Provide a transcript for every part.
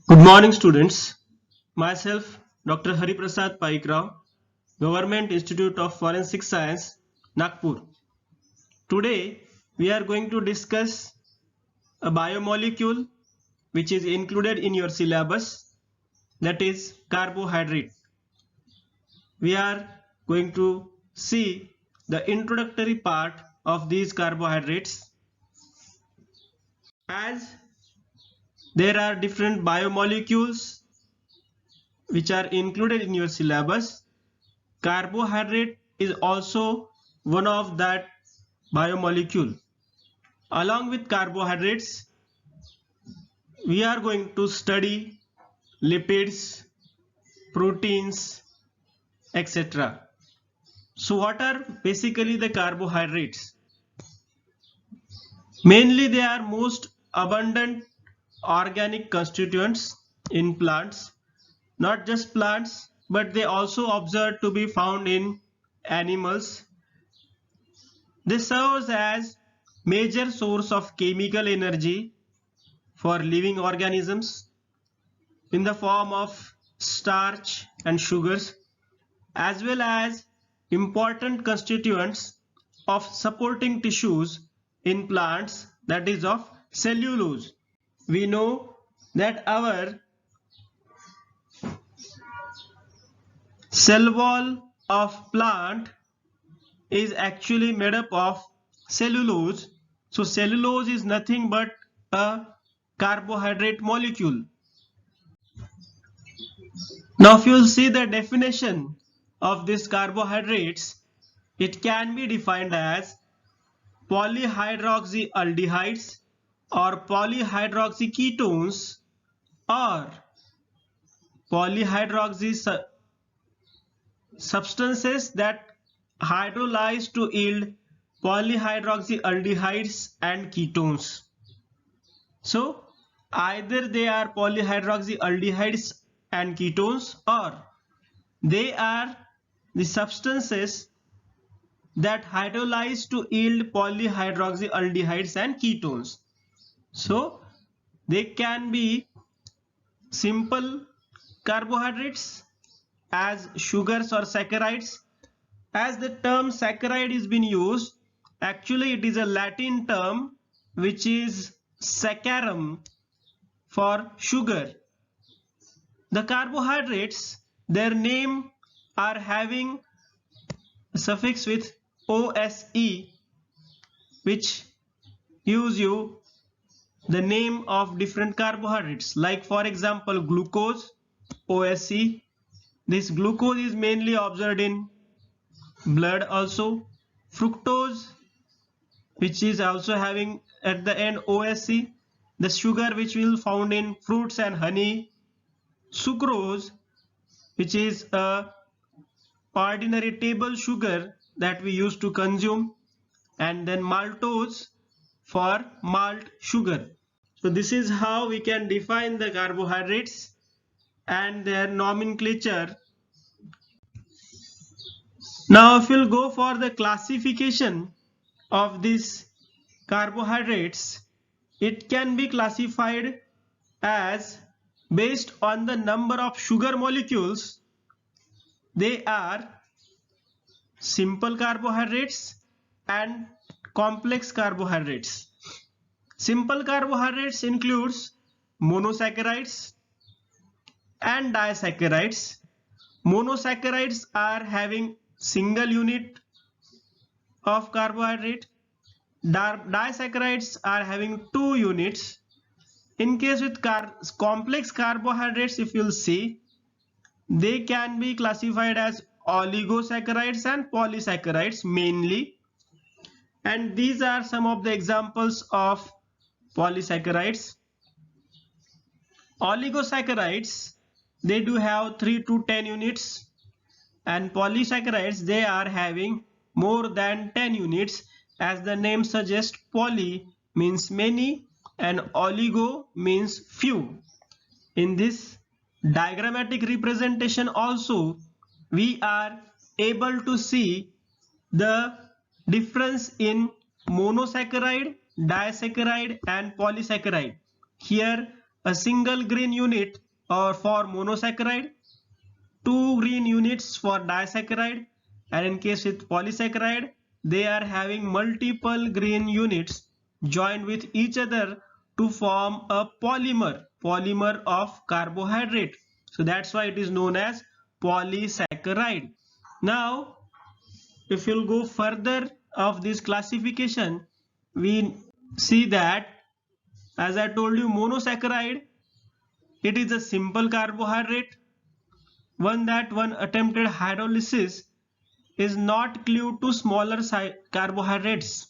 Good morning, students. Myself, Dr. Hari Prasad Paikrao, Government Institute of Forensic Science, Nagpur. Today, we are going to discuss a biomolecule which is included in your syllabus, that is carbohydrate. We are going to see the introductory part of these carbohydrates. As there are different biomolecules which are included in your syllabus, carbohydrate is also one of that biomolecule. Along with carbohydrates, we are going to study lipids, proteins, etc. So what are basically the carbohydrates? Mainly they are most abundant organic constituents in plants. Not just plants, but they also observed to be found in animals. They serve as major source of chemical energy for living organisms in the form of starch and sugars, as well as important constituents of supporting tissues in plants, that is of cellulose. We know that our cell wall of plant is actually made up of cellulose. So cellulose is nothing but a carbohydrate molecule. Now if you will see the definition of these carbohydrates, it can be defined as polyhydroxyaldehydes or polyhydroxyketones or polyhydroxy substances that hydrolyze to yield polyhydroxyaldehydes and ketones. So either they are polyhydroxyaldehydes and ketones, or they are the substances that hydrolyze to yield polyhydroxyaldehydes and ketones. So they can be simple carbohydrates as sugars or saccharides. As the term saccharide is being used, actually it is a Latin term which is saccharum for sugar. The carbohydrates, their name are having a suffix with OSE, which gives you the name of different carbohydrates. Like for example, glucose, OSE. This glucose is mainly observed in blood also. Fructose, which is also having at the end OSE. The sugar which we will found in fruits and honey. Sucrose, which is a ordinary table sugar that we used to consume, and then maltose for malt sugar. So this is how we can define the carbohydrates and their nomenclature. Now if we'll go for the classification of these carbohydrates, it can be classified as based on the number of sugar molecules. They are simple carbohydrates and complex carbohydrates. Simple carbohydrates includes monosaccharides and disaccharides. Monosaccharides are having single unit of carbohydrate. Disaccharides are having 2 units. In case with complex carbohydrates, if you'll see, they can be classified as oligosaccharides and polysaccharides mainly. And these are some of the examples of polysaccharides. Oligosaccharides, they do have 3 to 10 units, and polysaccharides, they are having more than 10 units. As the name suggests, poly means many and oligo means few. In this diagrammatic representation also, we are able to see the difference in monosaccharide, disaccharide and polysaccharide. Here a single green unit or for monosaccharide, 2 green units for disaccharide, and in case with polysaccharide they are having multiple green units joined with each other to form a polymer of carbohydrate. So that's why it is known as polysaccharide. Now if you'll go further of this classification, we see that, as I told you, monosaccharide, it is a simple carbohydrate, one attempted hydrolysis is not cleaved to smaller carbohydrates.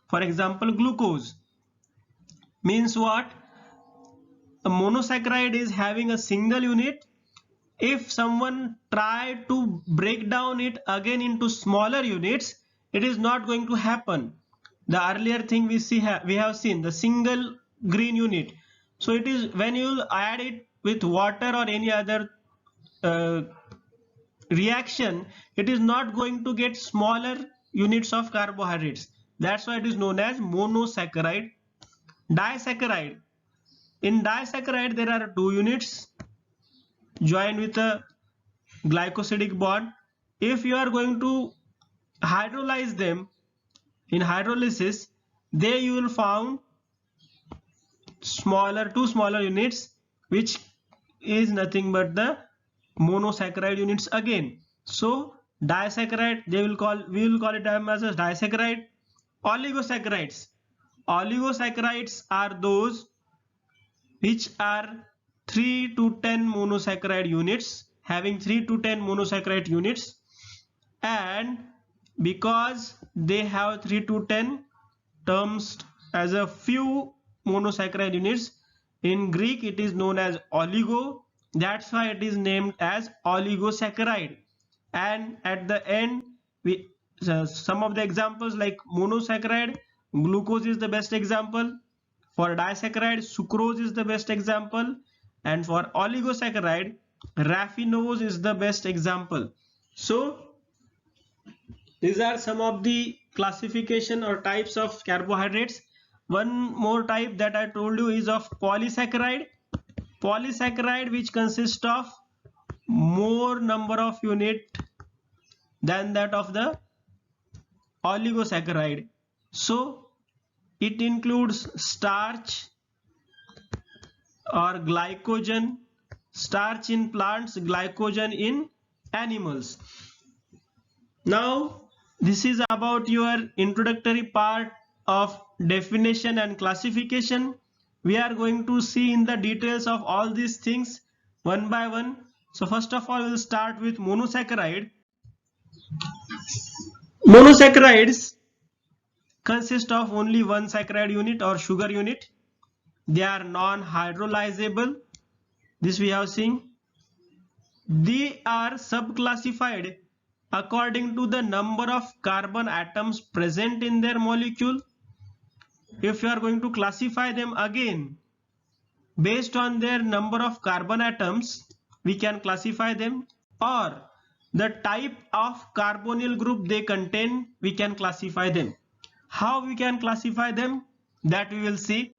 For example, glucose. Means what? A monosaccharide is having a single unit. If someone try to break down it again into smaller units, it is not going to happen. The earlier thing we have seen the single green unit. So it is when you add it with water or any other reaction, it is not going to get smaller units of carbohydrates. That's why it is known as monosaccharide. Disaccharide. In disaccharide there are 2 units joined with a glycosidic bond. If you are going to hydrolyze them in hydrolysis, there you will found two smaller units, which is nothing but the monosaccharide units again. So disaccharide we will call it as a disaccharide. Oligosaccharides are those which are 3 to 10 monosaccharide units, having 3 to 10 monosaccharide units, and because they have 3 to 10 terms as a few monosaccharide units, in Greek it is known as oligo. That's why it is named as oligosaccharide. And at the end, some of the examples like monosaccharide, glucose is the best example. For disaccharide, sucrose is the best example, and for oligosaccharide, raffinose is the best example. So these are some of the classification or types of carbohydrates. One more type that I told you is of polysaccharide. Polysaccharide which consists of more number of unit than that of the oligosaccharide. So it includes starch or glycogen, starch in plants, glycogen in animals. Now this is about your introductory part of definition and classification. We are going to see in the details of all these things one by one. So first of all, we'll start with monosaccharide. Monosaccharides consist of only one saccharide unit or sugar unit. They are non-hydrolyzable. This we have seen. They are subclassified according to the number of carbon atoms present in their molecule. If you are going to classify them again based on their number of carbon atoms, we can classify them, or the type of carbonyl group they contain, we can classify them. How we can classify them, that we will see.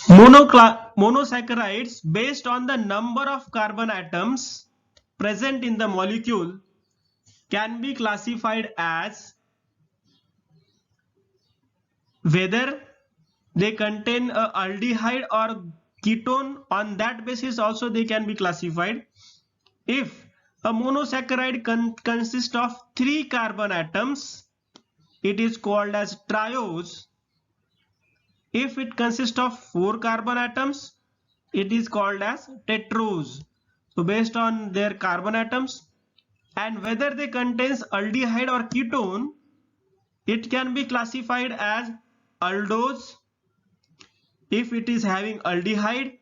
Monosaccharides, based on the number of carbon atoms present in the molecule, can be classified as whether they contain a aldehyde or ketone. On that basis also they can be classified. If a monosaccharide consists of 3 carbon atoms, it is called as triose. If it consists of 4 carbon atoms, it is called as tetrose. So based on their carbon atoms and whether they contains aldehyde or ketone, it can be classified as aldose if it is having aldehyde,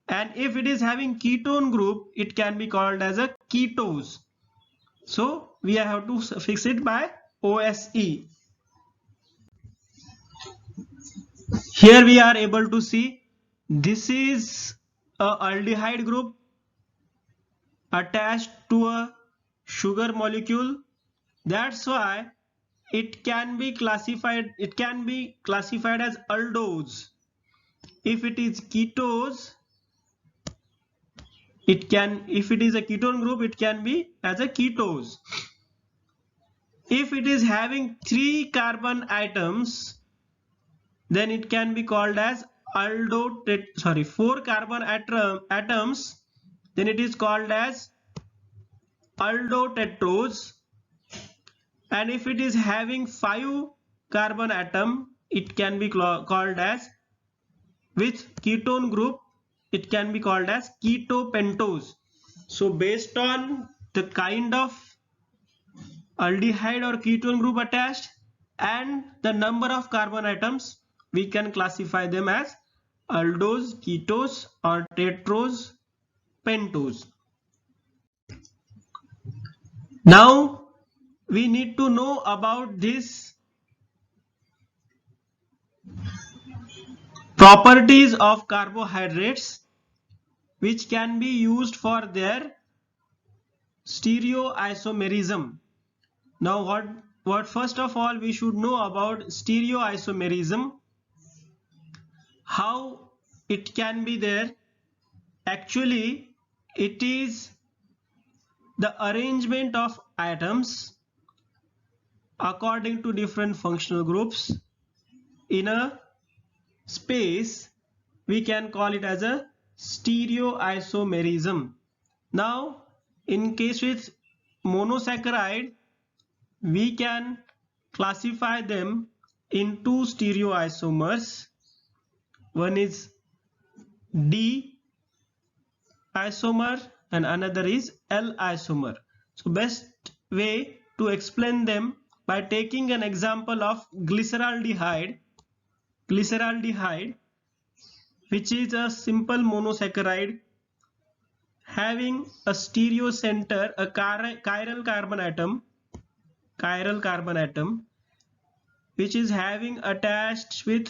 and if it is having ketone group, it can be called as a ketose. So we have to fix it by OSE. Here we are able to see this is a aldehyde group attached to a sugar molecule. That's why it can be classified as aldose. if it is ketose, it can, if it is a ketone group, it can be as a ketose. If it is having 3 carbon atoms, then it can be called as 4 carbon atoms, then it is called as aldotetrose. And if it is having 5 carbon atom, it can be called as, with ketone group, it can be called as ketopentose. So based on the kind of aldehyde or ketone group attached and the number of carbon atoms, we can classify them as aldose, ketose, or tetrose, pentose. Now we need to know about this properties of carbohydrates which can be used for their stereoisomerism. Now what first of all we should know about stereoisomerism, how it can be there. Actually, it is the arrangement of atoms according to different functional groups in a space. We can call it as a stereoisomerism. Now in case with monosaccharide, we can classify them in 2 stereoisomers. One is D isomer and another is L isomer. So best way to explain them by taking an example of glyceraldehyde, which is a simple monosaccharide having a stereo center, a chiral carbon atom, which is having attached with